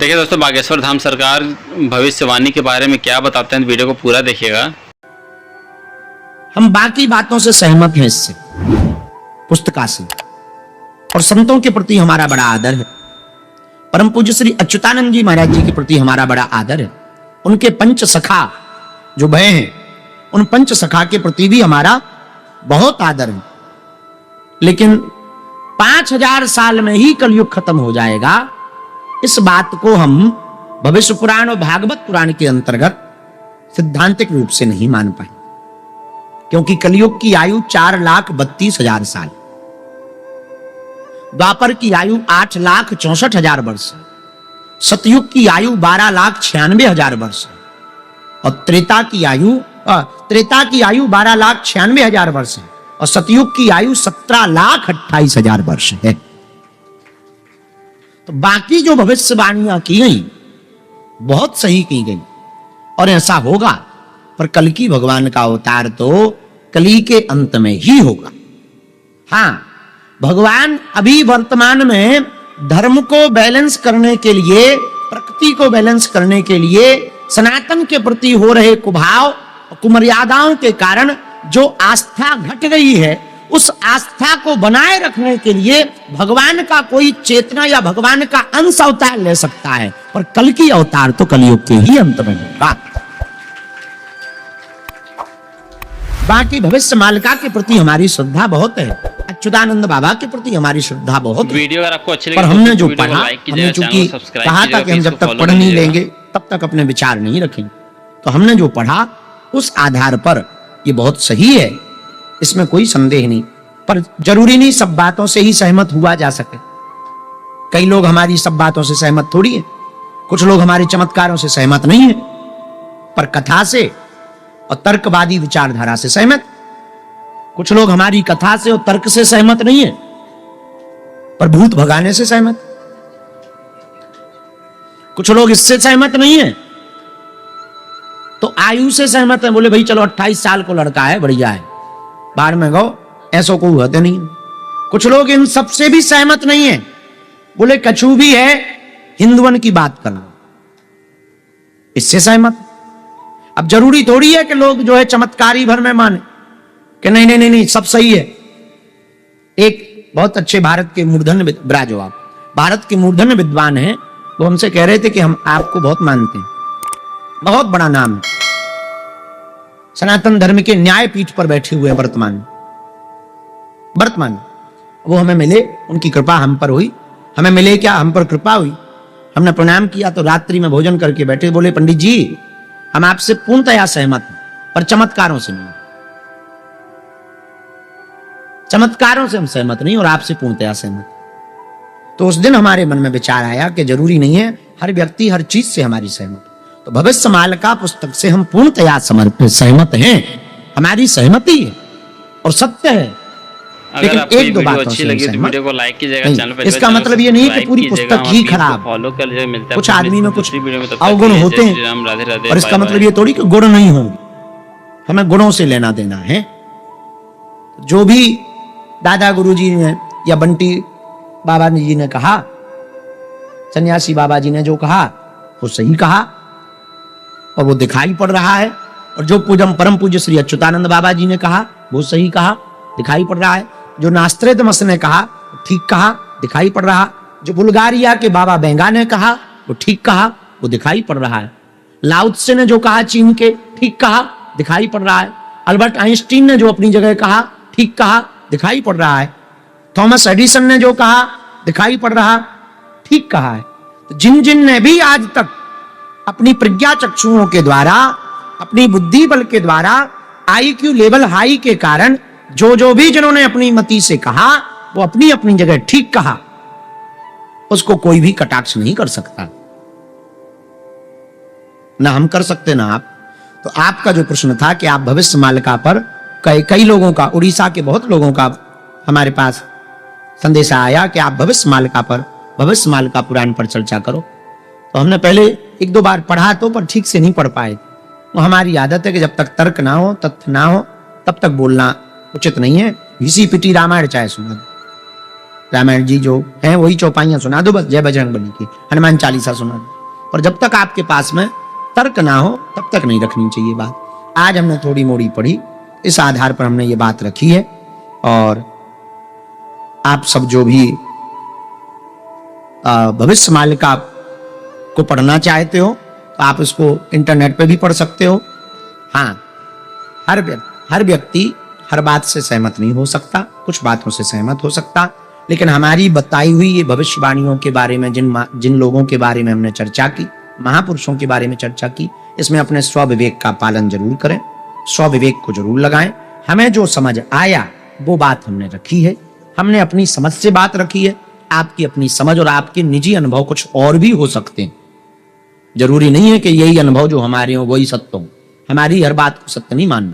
देखिए दोस्तों, बागेश्वर धाम सरकार भविष्यवाणी के बारे में क्या बताते हैं, वीडियो को पूरा देखिएगा। हम बाकी बातों से सहमत हैं, इससे पुस्तका से, और संतों के प्रति हमारा बड़ा आदर है। परम पूज्य श्री अच्युतानंद जी महाराज जी के प्रति हमारा बड़ा आदर है। उनके पंच सखा जो भय हैं, उन पंच सखा के प्रति भी हमारा बहुत आदर है। लेकिन 5000 साल में ही कलयुग खत्म हो जाएगा, इस बात को हम भविष्य पुराण और भागवत पुराण के अंतर्गत सिद्धांतिक रूप से नहीं मान पाए, क्योंकि कलयुग की आयु 4,32,000 साल, द्वापर की आयु 8,64,000 वर्ष, सतयुग की आयु 12,96,000 वर्ष और त्रेता की आयु 12,96,000 वर्ष है और सतयुग की आयु 17,28,000 वर्ष है। तो बाकी जो भविष्यवाणियां की गई बहुत सही की गई और ऐसा होगा, पर कल की भगवान का अवतार तो कली के अंत में ही होगा। हां, भगवान अभी वर्तमान में धर्म को बैलेंस करने के लिए, प्रकृति को बैलेंस करने के लिए, सनातन के प्रति हो रहे कुभाव कुमर्यादाओं के कारण जो आस्था घट गई है, उस आस्था को बनाए रखने के लिए भगवान का कोई चेतना या भगवान का अंश अवतार ले सकता है, पर कल की अवतार तो कलयुग के ही अंत में होगा। बाकी भविष्य मालिका के प्रति हमारी श्रद्धा बहुत है, अच्युतानंद बाबा के प्रति हमारी श्रद्धा बहुत है। वीडियो अगर आपको अच्छी लगी पर हमने जो वीडियो को पढ़ा, लाइक कीजिएगा, हमने चूंकि चैनल को सब्सक्राइब कहा था कीजिएगा, कि हम जब इसको तक फॉलो पढ़ नहीं कीजिएगा। लेंगे तब तक अपने विचार नहीं रखेंगे, तो हमने जो पढ़ा उस आधार पर ये बहुत सही है, इसमें कोई संदेह नहीं। पर जरूरी नहीं सब बातों से ही सहमत हुआ जा सके। कई लोग हमारी सब बातों से सहमत थोड़ी है, कुछ लोग हमारे चमत्कारों से सहमत नहीं है, पर कथा से और तर्कवादी विचारधारा से सहमत। कुछ लोग हमारी कथा से और तर्क से सहमत नहीं है, पर भूत भगाने से सहमत। कुछ लोग इससे सहमत नहीं है तो आयु से सहमत है, बोले भाई चलो 28 साल को लड़का है, बढ़िया है, बाहर में गो, ऐसा कोई होते नहीं। कुछ लोग इन सबसे भी सहमत नहीं है, बोले कछु भी है, हिंदुओं की बात कर लो, इससे सहमत। अब जरूरी थोड़ी है कि लोग जो है चमत्कारी भर में माने कि नहीं नहीं नहीं नहीं सब सही है। एक बहुत अच्छे भारत के मूर्धन्य ब्राजवाब, भारत के मूर्धन्य विद्वान हैं, वो हमसे कह रहे थे कि हम आपको बहुत मानते हैं, बहुत बड़ा नाम है, सनातन धर्म के न्यायपीठ पर बैठे हुए हैं वर्तमान। वो हमें मिले, उनकी कृपा हम पर हुई। हमें मिले क्या, हम पर कृपा हुई। हमने प्रणाम किया तो रात्रि में भोजन करके बैठे, बोले पंडित जी हम आपसे पूर्णतया सहमत हैं, पर चमत्कारों से नहीं, चमत्कारों से हम सहमत नहीं और आपसे पूर्णतया सहमत। तो उस दिन हमारे मन में विचार आया कि जरूरी नहीं है हर व्यक्ति हर चीज से हमारी सहमत। तो भविष्य मालिका पुस्तक से हम पूर्णतया सहमत हैं, हमारी सहमति है और सत्य है। अगर आपको एक दो बातों अच्छी लगी तो वीडियो को लाइक कीजिएगा, चैनल पर इसका मतलब ये नहीं कि पूरी पुस्तक ही खराब। फॉलो कर लीजिएगा, मिलता है कुछ आदमी में कुछ वीडियो में। अवगुण होते हैं राधे राधे। और इसका मतलब ये थोड़ी कि गुण नहीं होंगे, हमें गुणों से लेना देना है। जो भी दादा गुरुजी ने या बंटी बाबा जी ने कहा, सन्यासी बाबा जी ने जो कहा वो सही कहा और वो दिखाई पड़ रहा है, और जो परम पूज्य श्री अच्युतानंद बाबा जी ने कहा वो सही कहा, दिखाई पड़ रहा है। जो नास्त्रेदमस ने कहा ठीक कहा, दिखाई पड़ रहा। जो बुल्गारिया के बाबा बेंगा ने कहा वो ठीक कहा, वो दिखाई पड़ रहा है। लाओ त्से ने जो कहा चीन के, ठीक कहा, दिखाई पड़ रहा है। अल्बर्ट आइंस्टीन ने जो अपनी जगह कहा ठीक कहा, दिखाई पड़ रहा है। थॉमस एडिसन ने जो कहा दिखाई पड़ रहा, ठीक कहा है। तो जिन जिन ने भी आज तक अपनी प्रज्ञा चक्षुओं के द्वारा, अपनी बुद्धि बल के द्वारा, IQ लेवल हाई के कारण जो भी जिन्होंने अपनी मति से कहा वो अपनी अपनी जगह ठीक कहा, उसको कोई भी कटाक्ष नहीं कर सकता, ना हम कर सकते ना आप। तो आपका जो प्रश्न था कि आप भविष्य मालिका पर कई लोगों का, उड़ीसा के बहुत लोगों का हमारे पास संदेशा आया कि आप भविष्य मालिका पुराण पर चर्चा करो। तो हमने पहले एक दो बार पढ़ा तो, पर ठीक से नहीं पढ़ पाए। वो हमारी आदत है कि जब तक तर्क ना हो, तथ्य ना हो, तब तक बोलना उचित नहीं है। घिसी पिटी रामायण चाहे सुना, रामायण जी जो है वही चौपाइयां सुना दो, बस जय बजरंग बली की, हनुमान चालीसा सुना दो। और जब तक आपके पास में तर्क ना हो तब तक नहीं रखनी चाहिए बात। आज हमने थोड़ी मोड़ी पढ़ी, इस आधार पर हमने ये बात रखी है। और आप सब जो भी भविष्य मालिका को पढ़ना चाहते हो तो आप इसको इंटरनेट पे भी पढ़ सकते हो। हाँ, हर व्यक्ति हर बात से सहमत नहीं हो सकता, कुछ बातों से सहमत हो सकता, लेकिन हमारी बताई हुई ये भविष्यवाणियों के बारे में जिन लोगों के बारे में हमने चर्चा की, महापुरुषों के बारे में चर्चा की, इसमें अपने स्वविवेक का पालन जरूर करें, स्वविवेक को जरूर लगाएं। हमें जो समझ आया वो बात हमने रखी है, हमने अपनी समझ से बात रखी है। आपकी अपनी समझ और आपके निजी अनुभव कुछ और भी हो सकते हैं, जरूरी नहीं है कि यही अनुभव जो हमारे हो वही सत्य हो। हमारी हर बात को सत्य नहीं मानना।